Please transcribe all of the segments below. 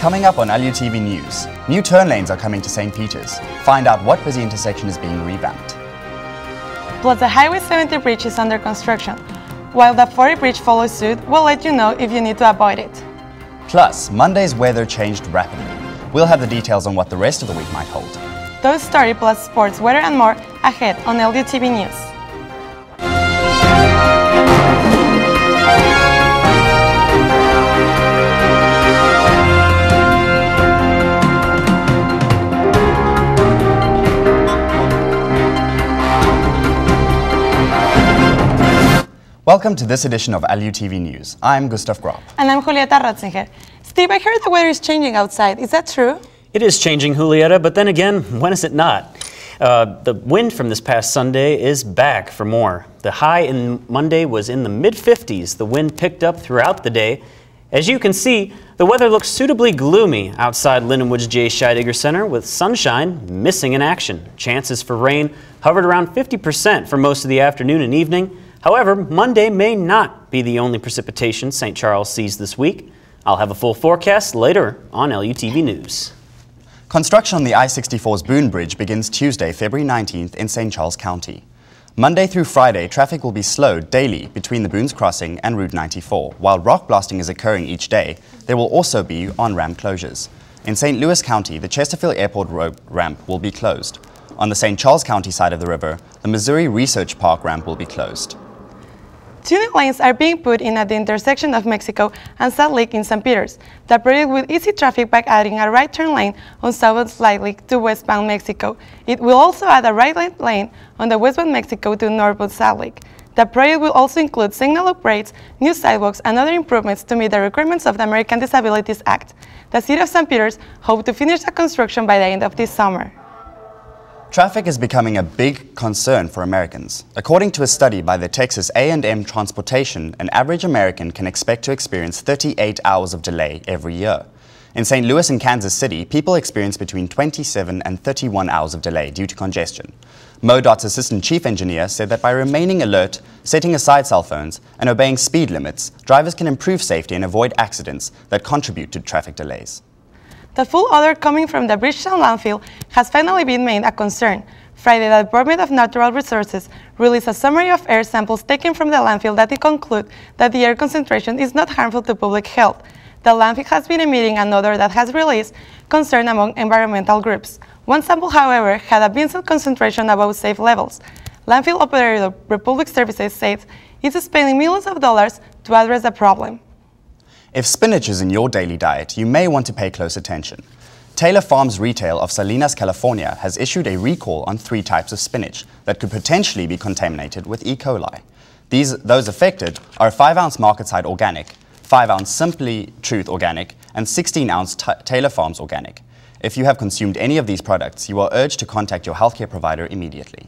Coming up on Lutv News, new turn lanes are coming to St. Peter's. Find out what busy intersection is being revamped. Plus, the Highway 70 bridge is under construction. While the 40 bridge follows suit, we'll let you know if you need to avoid it. Plus, Monday's weather changed rapidly. We'll have the details on what the rest of the week might hold. Those story plus sports, weather and more ahead on Lutv News. Welcome to this edition of Lutv News. I'm Gustav Gropp. And I'm Julieta Ratzinger. Steve, I heard the weather is changing outside. Is that true? It is changing, Julieta, but then again, when is it not? The wind from this past Sunday is back for more. The high in Monday was in the mid-50s. The wind picked up throughout the day. As you can see, the weather looks suitably gloomy outside Lindenwood's J. Scheidegger Center, with sunshine missing in action. Chances for rain hovered around 50% for most of the afternoon and evening. However, Monday may not be the only precipitation St. Charles sees this week. I'll have a full forecast later on Lutv News. Construction on the I-64's Boone Bridge begins Tuesday, February 19th in St. Charles County. Monday through Friday, traffic will be slowed daily between the Boone's Crossing and Route 94. While rock blasting is occurring each day, there will also be on-ramp closures. In St. Louis County, the Chesterfield Airport road ramp will be closed. On the St. Charles County side of the river, the Missouri Research Park ramp will be closed. 2 new lanes are being put in at the intersection of Mexico and Salt Lake in St. Peter's. The project will ease traffic by adding a right turn lane on southbound Salt Lake to westbound Mexico. It will also add a right lane on the westbound Mexico to northbound Salt Lake. The project will also include signal upgrades, new sidewalks, and other improvements to meet the requirements of the American Disabilities Act. The City of St. Peter's hopes to finish the construction by the end of this summer. Traffic is becoming a big concern for Americans. According to a study by the Texas A&M Transportation, an average American can expect to experience 38 hours of delay every year. In St. Louis and Kansas City, people experience between 27 and 31 hours of delay due to congestion. MoDOT's assistant chief engineer said that by remaining alert, setting aside cell phones, and obeying speed limits, drivers can improve safety and avoid accidents that contribute to traffic delays. The full odor coming from the Bridgetown landfill has finally been made a concern. Friday, the Department of Natural Resources released a summary of air samples taken from the landfill that conclude that the air concentration is not harmful to public health. The landfill has been emitting an odor that has released concern among environmental groups. One sample, however, had a benzene concentration above safe levels. Landfill operator Republic Services says it's spending millions of dollars to address the problem. If spinach is in your daily diet, you may want to pay close attention. Taylor Farms Retail of Salinas, California has issued a recall on 3 types of spinach that could potentially be contaminated with E. coli. Those affected are 5-ounce Marketside Organic, 5-ounce Simply Truth Organic, and 16-ounce Taylor Farms Organic. If you have consumed any of these products, you are urged to contact your healthcare provider immediately.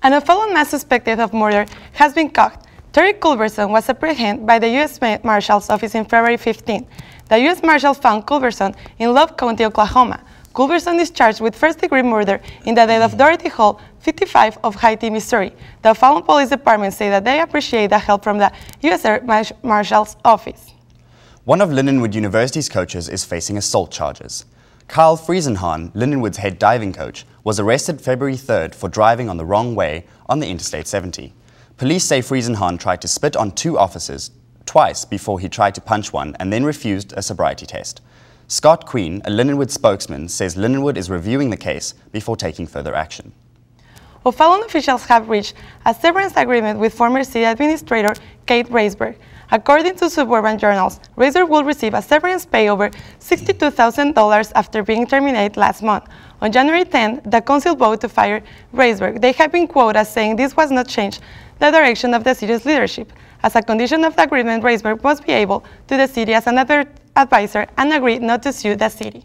And a fellow man suspected of murder has been caught. Terry Culberson was apprehended by the U.S. Marshal's Office in February 15. The U.S. Marshal found Culberson in Love County, Oklahoma. Culberson is charged with first-degree murder in the death of Dorothy Hall, 55, of Haiti, Missouri. The Fallon Police Department say that they appreciate the help from the U.S. Marshal's Office. One of Lindenwood University's coaches is facing assault charges. Kyle Friesenhahn, Lindenwood's head diving coach, was arrested February 3rd for driving on the wrong way on the Interstate 70. Police say Friesenhahn tried to spit on 2 officers twice before he tried to punch one and then refused a sobriety test. Scott Queen, a Lindenwood spokesman, says Lindenwood is reviewing the case before taking further action. Fallon officials have reached a severance agreement with former city administrator Kate Raisberg. According to Suburban Journals, Raisberg will receive a severance pay over $62,000 after being terminated last month. On January 10, the council voted to fire Raisberg. They have been quoted as saying this was not change the direction of the city's leadership. As a condition of the agreement, Raisberg must be able to the city as an advisor and agree not to sue the city.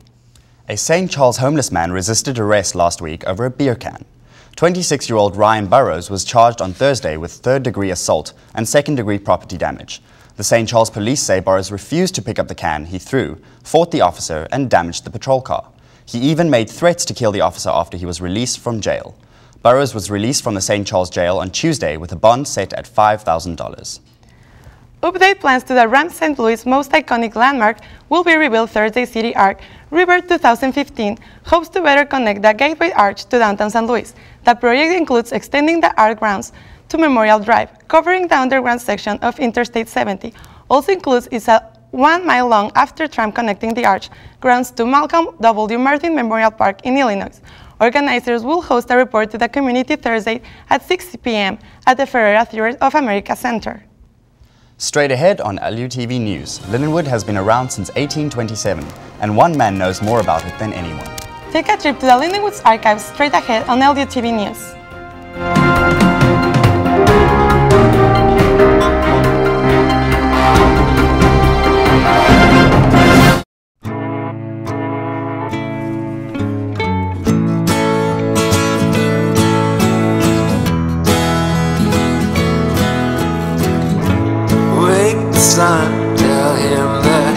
A St. Charles homeless man resisted arrest last week over a beer can. 26-year-old Ryan Burrows was charged on Thursday with third-degree assault and second-degree property damage. The St. Charles police say Burrows refused to pick up the can he threw, fought the officer, and damaged the patrol car. He even made threats to kill the officer after he was released from jail. Burrows was released from the St. Charles jail on Tuesday with a bond set at $5,000. Update plans to the Rams St. Louis' most iconic landmark will be revealed Thursday. City Arc River 2015 hopes to better connect the Gateway Arch to downtown St. Louis. The project includes extending the arc grounds to Memorial Drive, covering the underground section of Interstate 70. Also includes is a 1 mile long after tram connecting the arch grounds to Malcolm W. Martin Memorial Park in Illinois. Organizers will host a report to the community Thursday at 6 p.m. at the Ferreira Theater of America Center. Straight ahead on Lutv News, Lindenwood has been around since 1827, and one man knows more about it than anyone. Take a trip to the Lindenwood's archives straight ahead on Lutv News. Son, tell him that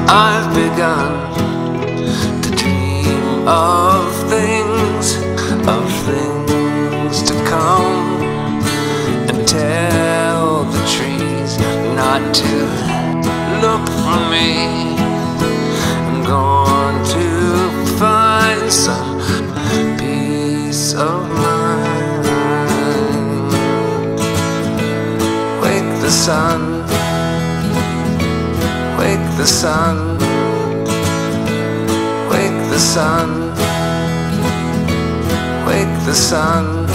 I've begun to dream of things to come, and tell the trees not to look for me. I'm going to find some peace of mind. Wake the sun, wake the sun, wake the sun, wake the sun.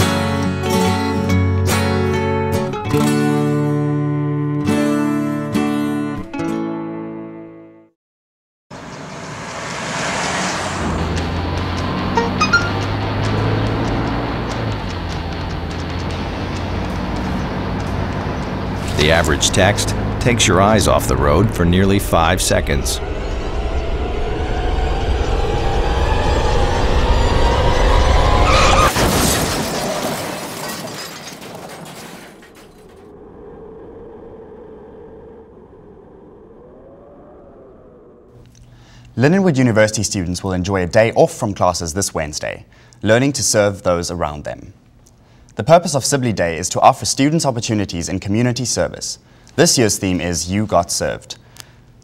The average text takes your eyes off the road for nearly 5 seconds. Lindenwood University students will enjoy a day off from classes this Wednesday, learning to serve those around them. The purpose of Sibley Day is to offer students opportunities in community service. This year's theme is You Got Served.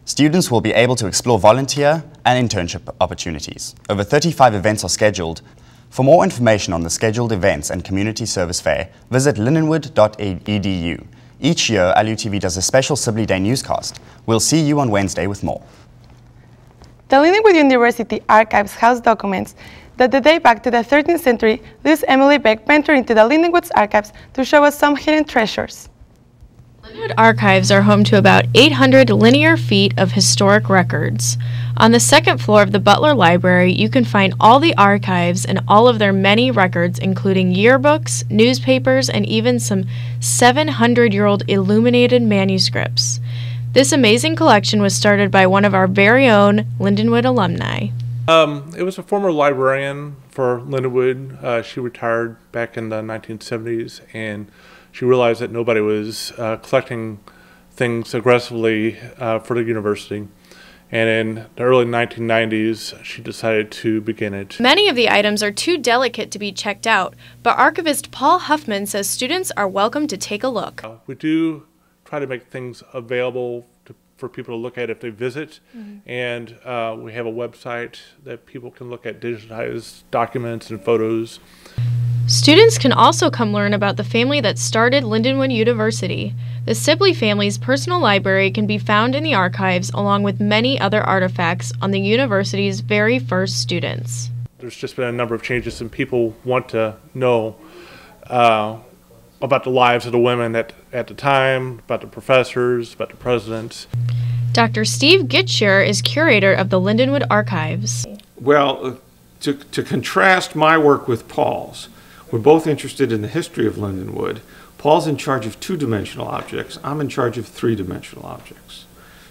Students will be able to explore volunteer and internship opportunities. Over 35 events are scheduled. For more information on the scheduled events and community service fair, visit lindenwood.edu. Each year, Lutv does a special Sibley Day newscast. We'll see you on Wednesday with more. The Lindenwood University archives house documents that date back to the 13th century. Liz Emily Beck ventured into the Lindenwood's archives to show us some hidden treasures. Lindenwood archives are home to about 800 linear feet of historic records. On the second floor of the Butler Library, you can find all the archives and all of their many records, including yearbooks, newspapers, and even some 700-year-old illuminated manuscripts. This amazing collection was started by one of our very own Lindenwood alumni. It was a former librarian for Lindenwood. She retired back in the 1970s, and she realized that nobody was collecting things aggressively for the university. And in the early 1990s, she decided to begin it. Many of the items are too delicate to be checked out, but archivist Paul Huffman says students are welcome to take a look. We do try to make things available for people to look at if they visit, and we have a website that people can look at digitized documents and photos. Students can also come learn about the family that started Lindenwood University. The Sibley family's personal library can be found in the archives along with many other artifacts on the university's very first students. There's just been a number of changes, and people want to know about the lives of the women at the time, about the professors, about the presidents. Dr. Steve Gitcher is curator of the Lindenwood Archives. Well, to contrast my work with Paul's, we're both interested in the history of Lindenwood. Paul's in charge of two-dimensional objects. I'm in charge of three-dimensional objects.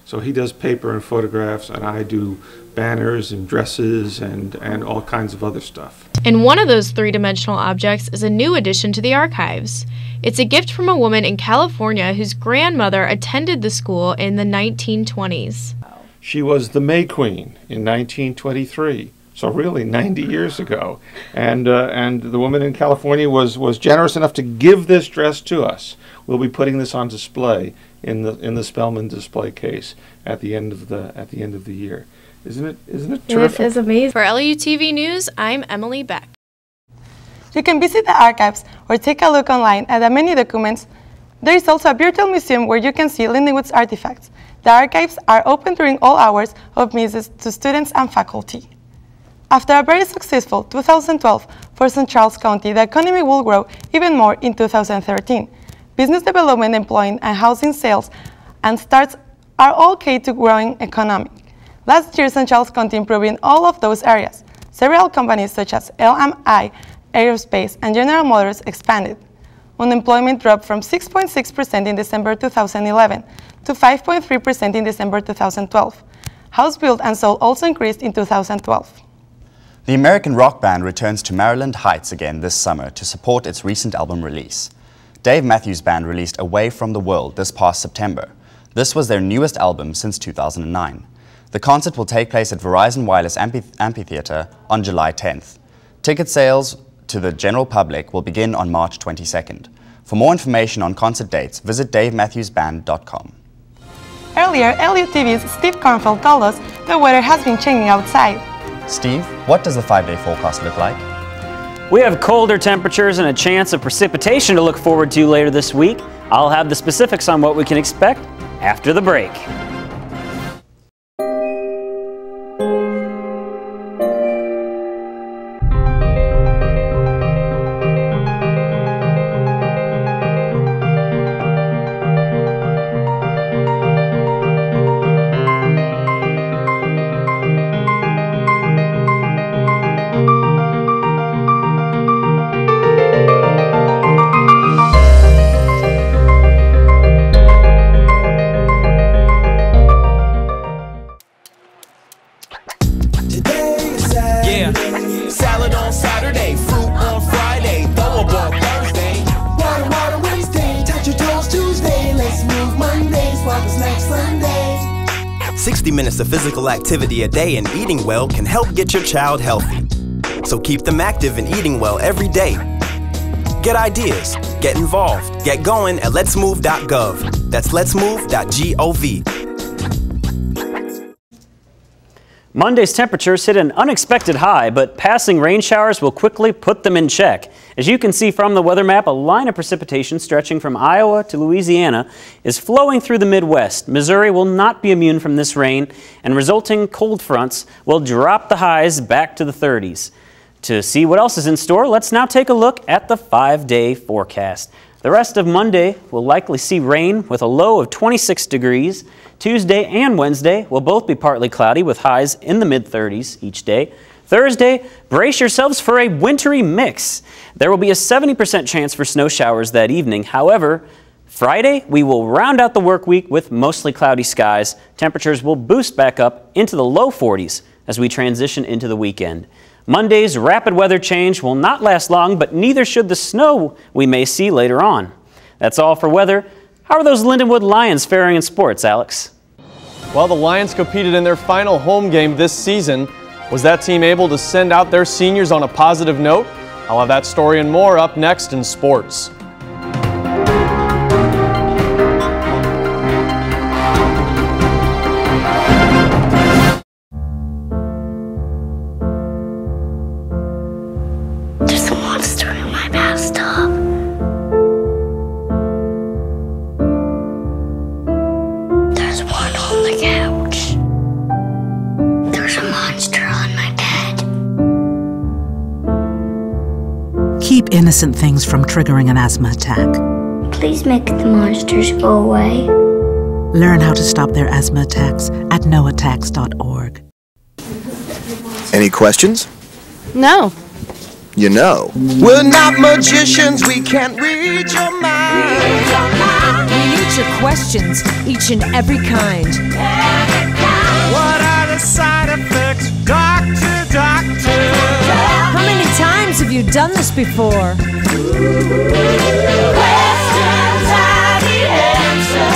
So he does paper and photographs, and I do banners and dresses and all kinds of other stuff. And one of those three-dimensional objects is a new addition to the archives. It's a gift from a woman in California whose grandmother attended the school in the 1920s. She was the May Queen in 1923. So really 90 years ago. And the woman in California was generous enough to give this dress to us. We'll be putting this on display in the Spellman display case at the end of the year. Isn't it terrific? It is amazing. For LUTV News, I'm Emily Beck. You can visit the archives or take a look online at the many documents. There is also a virtual museum where you can see Lindenwood's artifacts. The archives are open during all hours of visits to students and faculty. After a very successful 2012 for St. Charles County, the economy will grow even more in 2013. Business development, employment, and housing sales and starts are all key to growing economy. Last year, St. Charles County improved in all of those areas. Several companies such as LMI, Aerospace, and General Motors expanded. Unemployment dropped from 6.6% in December 2011 to 5.3% in December 2012. House built and sold also increased in 2012. The American rock band returns to Maryland Heights again this summer to support its recent album release. Dave Matthews Band released Away from the World this past September. This was their newest album since 2009. The concert will take place at Verizon Wireless Amphitheater on July 10th. Ticket sales to the general public will begin on March 22nd. For more information on concert dates, visit davematthewsband.com. Earlier, LUTV's Steve Kornfeld told us the weather has been changing outside. Steve, what does the 5-day forecast look like? We have colder temperatures and a chance of precipitation to look forward to later this week. I'll have the specifics on what we can expect after the break. Salad on Saturday, fruit on Friday, throw a ball Thursday. Water Wednesday, touch your toes Tuesday. Let's move Monday, swap us next Sunday. 60 minutes of physical activity a day and eating well can help get your child healthy. So keep them active and eating well every day. Get ideas, get involved, get going at letsmove.gov. That's letsmove.gov. Monday's temperatures hit an unexpected high, but passing rain showers will quickly put them in check. As you can see from the weather map, a line of precipitation stretching from Iowa to Louisiana is flowing through the Midwest. Missouri will not be immune from this rain, and resulting cold fronts will drop the highs back to the 30s. To see what else is in store, let's now take a look at the 5-day forecast. The rest of Monday will likely see rain with a low of 26 degrees. Tuesday and Wednesday will both be partly cloudy with highs in the mid-30s each day. Thursday, brace yourselves for a wintry mix. There will be a 70% chance for snow showers that evening. However, Friday, we will round out the work week with mostly cloudy skies. Temperatures will boost back up into the low 40s as we transition into the weekend. Monday's rapid weather change will not last long, but neither should the snow we may see later on. That's all for weather. How are those Lindenwood Lions faring in sports, Alex? Well, the Lions competed in their final home game this season. Was that team able to send out their seniors on a positive note? I'll have that story and more up next in sports. There's a monster in my bathtub. There's one on the couch. There's a monster on my bed. Keep innocent things from triggering an asthma attack. Please make the monsters go away. Learn how to stop their asthma attacks at noattacks.org. Any questions? No. You know. We're not magicians, we can't read your mind. We need your questions, each and every kind. What are the side effects, doctor, doctor? How many times have you done this before? Questions are the answer.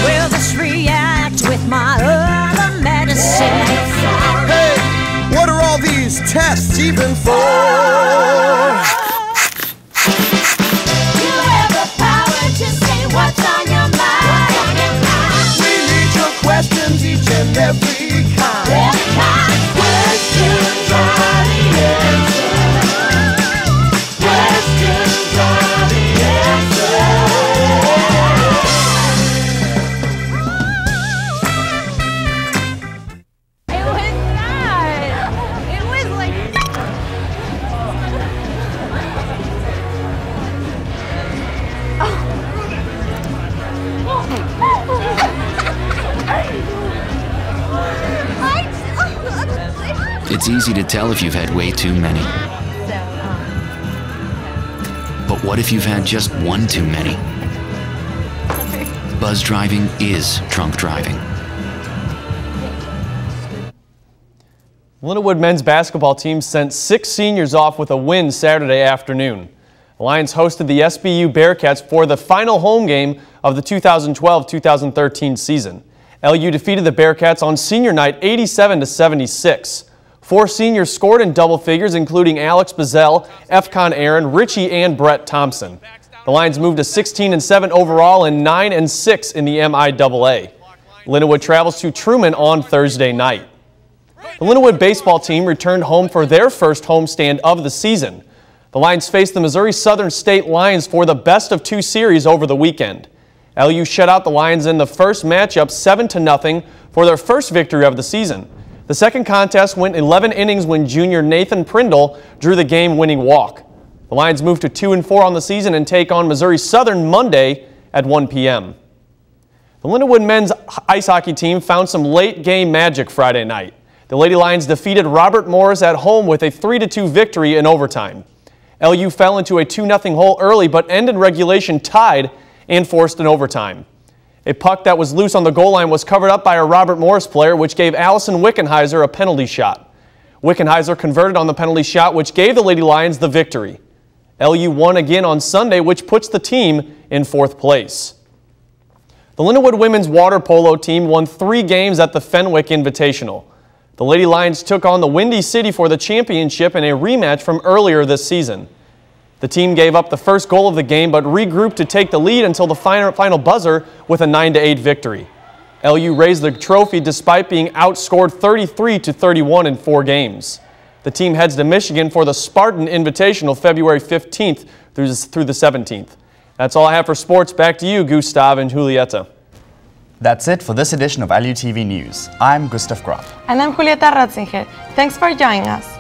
Will this react with my other medicine? Hey! lasts even for. You have the power to say what's on your mind. We need your questions, each and every kind. Questions are the answer. Questions are the answer. It was not. It was like. It's easy to tell if you've had way too many. But what if you've had just one too many? Buzz driving is drunk driving. Lindenwood men's basketball team sent 6 seniors off with a win Saturday afternoon. The Lions hosted the SBU Bearcats for the final home game of the 2012-2013 season. LU defeated the Bearcats on senior night 87-76. 4 seniors scored in double figures, including Alex Bazell, Efcon Aaron, Richie, and Brett Thompson. The Lions moved to 16-7 overall and 9-6 in the MIAA. Lindenwood travels to Truman on Thursday night. The Lindenwood baseball team returned home for their first homestand of the season. The Lions faced the Missouri Southern State Lions for the best-of-2 series over the weekend. LU shut out the Lions in the first matchup 7-0 for their first victory of the season. The second contest went 11 innings when junior Nathan Prindle drew the game-winning walk. The Lions move to 2-4 on the season and take on Missouri Southern Monday at 1 p.m. The Lindenwood men's ice hockey team found some late-game magic Friday night. The Lady Lions defeated Robert Morris at home with a 3-2 victory in overtime. LU fell into a 2-0 hole early but ended regulation tied and forced an overtime. A puck that was loose on the goal line was covered up by a Robert Morris player, which gave Allison Wickenheiser a penalty shot. Wickenheiser converted on the penalty shot, which gave the Lady Lions the victory. LU won again on Sunday, which puts the team in 4th place. The Lindenwood women's water polo team won 3 games at the Fenwick Invitational. The Lady Lions took on the Windy City for the championship in a rematch from earlier this season. The team gave up the first goal of the game but regrouped to take the lead until the final buzzer with a 9-8 victory. LU raised the trophy despite being outscored 33-31 in 4 games. The team heads to Michigan for the Spartan Invitational February 15th through the 17th. That's all I have for sports. Back to you, Gustav and Julieta. That's it for this edition of Lutv News. I'm Gustav Graf. And I'm Julieta Ratzinger. Thanks for joining us.